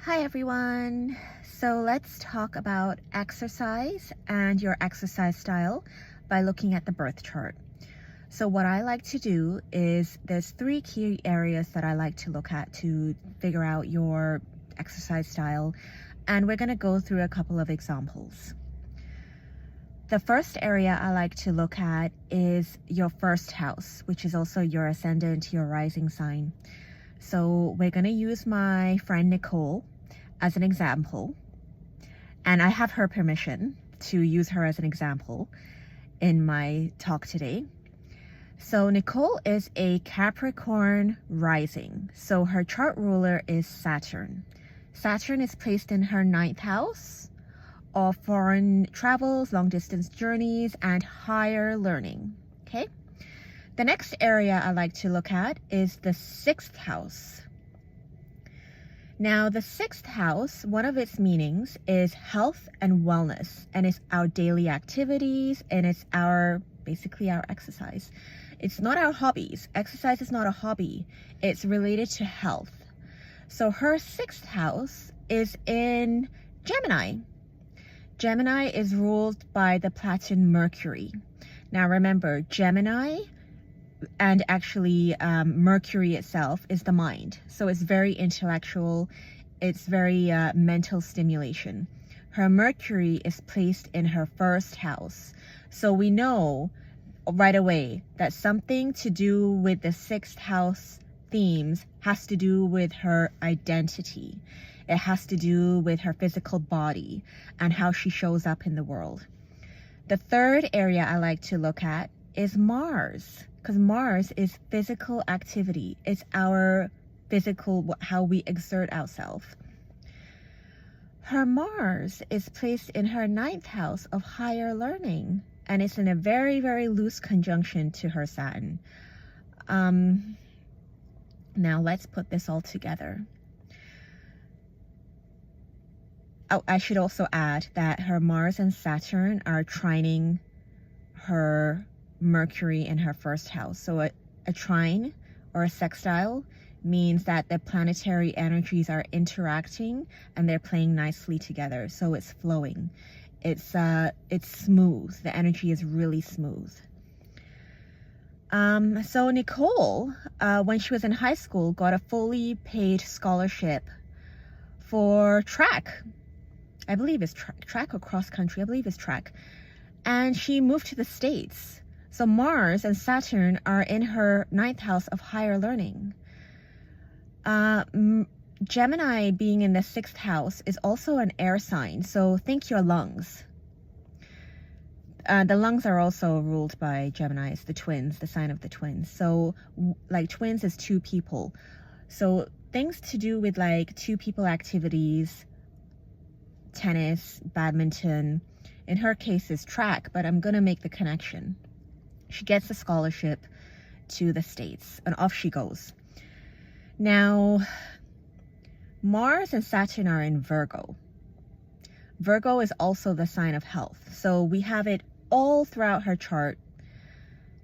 Hi everyone. So let's talk about exercise and your exercise style by looking at the birth chart. So what I like to do is there's three key areas that I like to look at to figure out your exercise style, and we're going to go through a couple of examples. The first area I like to look at is your first house, which is also your ascendant, your rising sign. So we're going to use my friend Nicole as an example, and I have her permission to use her as an example in my talk today. So Nicole is a Capricorn rising, so her chart ruler is Saturn. Saturn is placed in her 9th house of foreign travels, long distance journeys, and higher learning. Okay. The next area I like to look at is the 6th house. Now, the 6th house, one of its meanings is health and wellness, and it's our daily activities, and it's basically our exercise. It's not our hobbies. Exercise is not a hobby. It's related to health. So her 6th house is in Gemini. Gemini is ruled by the planet Mercury. Now remember, Gemini and actually Mercury itself is the mind. So it's very intellectual, it's very mental stimulation. Her Mercury is placed in her 1st house. So we know right away that something to do with the 6th house themes has to do with her identity. It has to do with her physical body and how she shows up in the world. The third area I like to look at is Mars, because Mars is physical activity. It's our physical, how we exert ourselves. Her Mars is placed in her 9th house of higher learning, and it's in a very, very loose conjunction to her Saturn. Now let's put this all together. Oh, I should also add that her Mars and Saturn are trining her Mercury in her 1st house. So a trine or a sextile means that the planetary energies are interacting and they're playing nicely together. So it's flowing. It's smooth. The energy is really smooth. So Nicole, when she was in high school, got a fully paid scholarship for track. I believe it's track or cross country. I believe it's track. And she moved to the States. So Mars and Saturn are in her 9th house of higher learning. Gemini being in the 6th house is also an air sign. So think your lungs. The lungs are also ruled by Geminis, the twins, the sign of the twins. So like twins is 2 people. So things to do with like 2 people activities, tennis, badminton. In her case is track, but I'm going to make the connection. She gets a scholarship to the States and off she goes. Now, Mars and Saturn are in Virgo. Virgo is also the sign of health. So we have it all throughout her chart,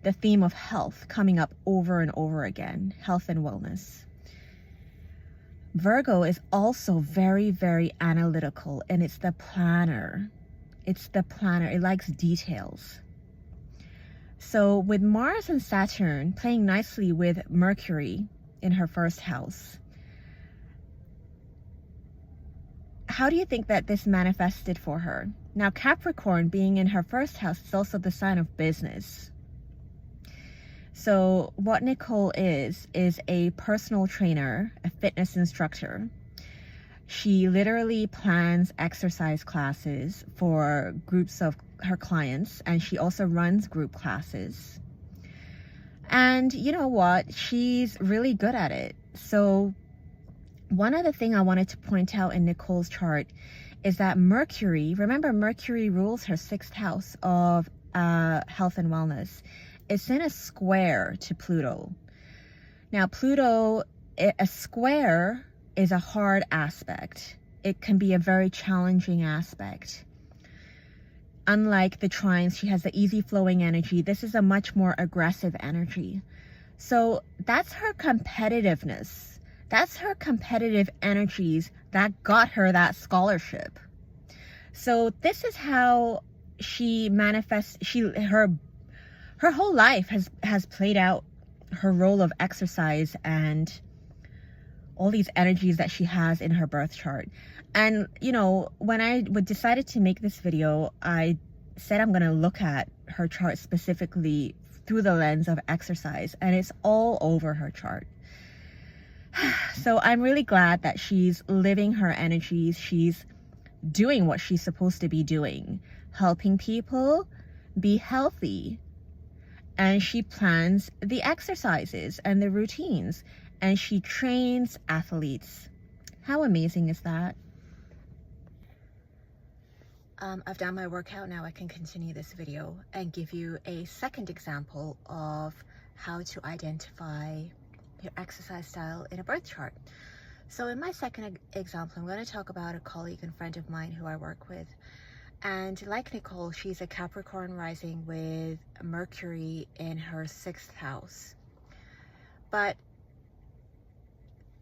the theme of health coming up over and over again, health and wellness. Virgo is also very, very analytical, and it's the planner. It's the planner. It likes details. So with Mars and Saturn playing nicely with Mercury in her 1st house, how do you think that this manifested for her? Now, Capricorn being in her 1st house is also the sign of business. So what Nicole is a personal trainer, a fitness instructor. She literally plans exercise classes for groups of her clients, and she also runs group classes. And you know what? She's really good at it. So one other thing I wanted to point out in Nicole's chart is that Mercury, remember Mercury rules her 6th house of health and wellness. It's in a square to Pluto. Now Pluto, a square is a hard aspect. It can be a very challenging aspect. Unlike the trines, she has the easy flowing energy. This is a much more aggressive energy. So that's her competitiveness. That's her competitive energies that got her that scholarship. So this is how she manifests. Her whole life has played out her role of exercise and all these energies that she has in her birth chart. And you know, when I decided to make this video, I said I'm going to look at her chart specifically through the lens of exercise, and it's all over her chart. So I'm really glad that she's living her energies. She's doing what she's supposed to be doing, helping people be healthy. And she plans the exercises and the routines, and she trains athletes. How amazing is that? I've done my workout. Now I can continue this video and give you a second example of how to identify your exercise style in a birth chart. So in my second example, I'm going to talk about a colleague and friend of mine who I work with. And like Nicole, she's a Capricorn rising with Mercury in her 6th house. But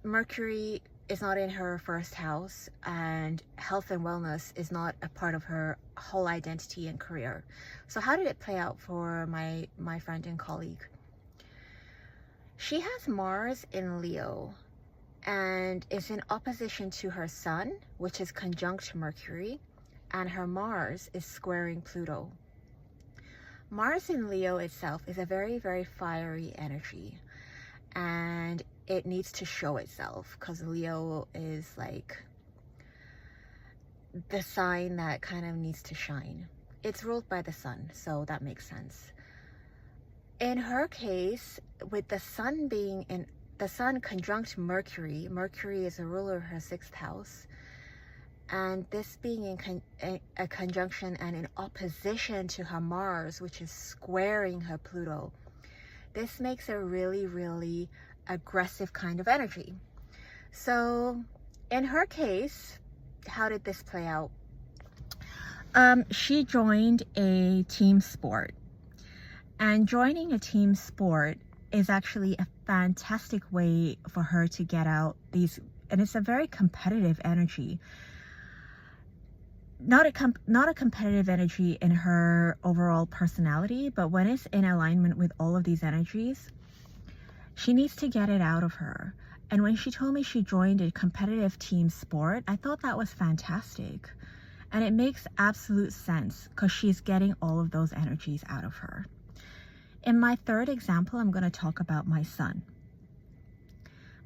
Mercury is not in her 1st house, and health and wellness is not a part of her whole identity and career. So how did it play out for my friend and colleague? She has Mars in Leo and is in opposition to her Sun, which is conjunct Mercury, and her Mars is squaring Pluto. Mars in Leo itself is a very, very fiery energy, and it needs to show itself because Leo is like the sign that kind of needs to shine. It's ruled by the sun, so that makes sense. In her case, with the sun being in the sun conjunct Mercury, Mercury is a ruler of her 6th house, and this being in a conjunction and in opposition to her Mars, which is squaring her Pluto, this makes a really, really aggressive kind of energy. So in her case, how did this play out? She joined a team sport, and joining a team sport is actually a fantastic way for her to get out these, and it's a very competitive energy. Not a competitive energy in her overall personality, but when it's in alignment with all of these energies, she needs to get it out of her. And when she told me she joined a competitive team sport, I thought that was fantastic. And it makes absolute sense because she's getting all of those energies out of her. In my third example, I'm going to talk about my son.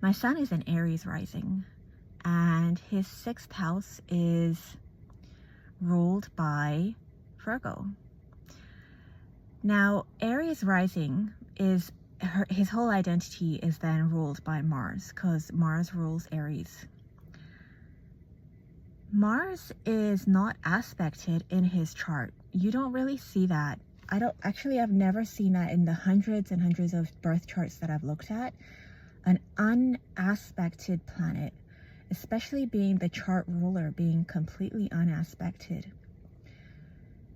My son is an Aries rising, and his 6th house is ruled by Virgo. Now, Aries rising is his whole identity is then ruled by Mars, because Mars rules Aries. Mars is not aspected in his chart. You don't really see that. I've never seen that in the hundreds and hundreds of birth charts that I've looked at. An unaspected planet, especially being the chart ruler, being completely unaspected.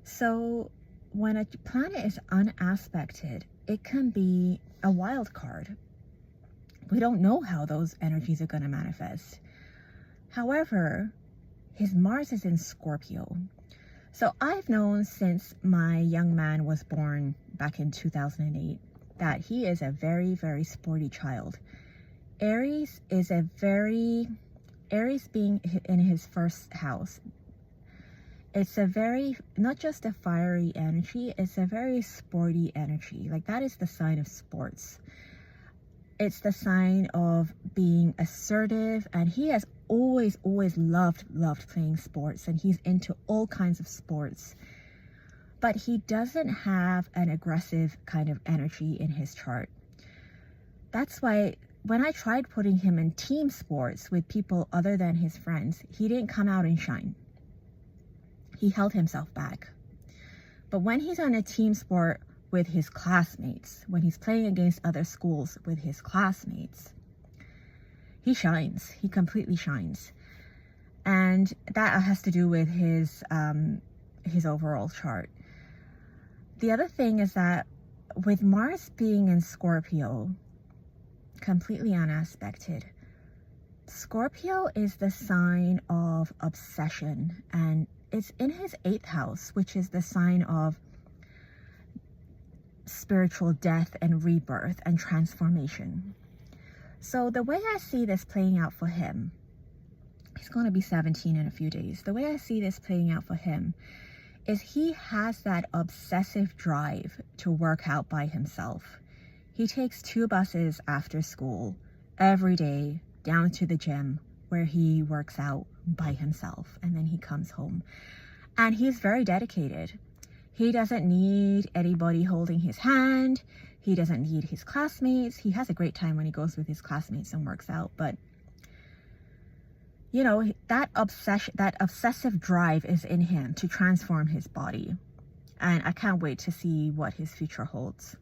So when a planet is unaspected, it can be a wild card. We don't know how those energies are going to manifest. However, his Mars is in Scorpio. So I've known since my young man was born back in 2008 that he is a very, very sporty child. Aries being in his 1st house, it's a very, not just a fiery energy, it's a very sporty energy. Like, that is the sign of sports. It's the sign of being assertive, and he has always loved playing sports, and he's into all kinds of sports. But he doesn't have an aggressive kind of energy in his chart. That's why when I tried putting him in team sports with people other than his friends, he didn't come out and shine. He held himself back. But when he's on a team sport with his classmates, when he's playing against other schools with his classmates, he shines. He completely shines. And that has to do with his overall chart. The other thing is that with Mars being in Scorpio, completely unaspected, Scorpio is the sign of obsession, and it's in his 8th house, which is the sign of spiritual death and rebirth and transformation. So the way I see this playing out for him, he's going to be 17 in a few days. The way I see this playing out for him is he has that obsessive drive to work out by himself. He takes 2 buses after school every day down to the gym where he works out by himself, and then he comes home. And he's very dedicated. He doesn't need anybody holding his hand. He doesn't need his classmates. He has a great time when he goes with his classmates and works out, but you know, that obsessive drive is in him to transform his body. And I can't wait to see what his future holds.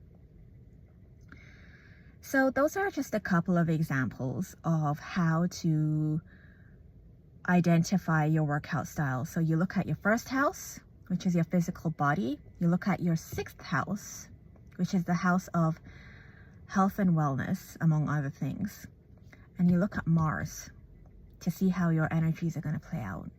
So those are just a couple of examples of how to identify your workout style. So you look at your 1st house, which is your physical body. You look at your 6th house, which is the house of health and wellness, among other things. And you look at Mars to see how your energies are going to play out.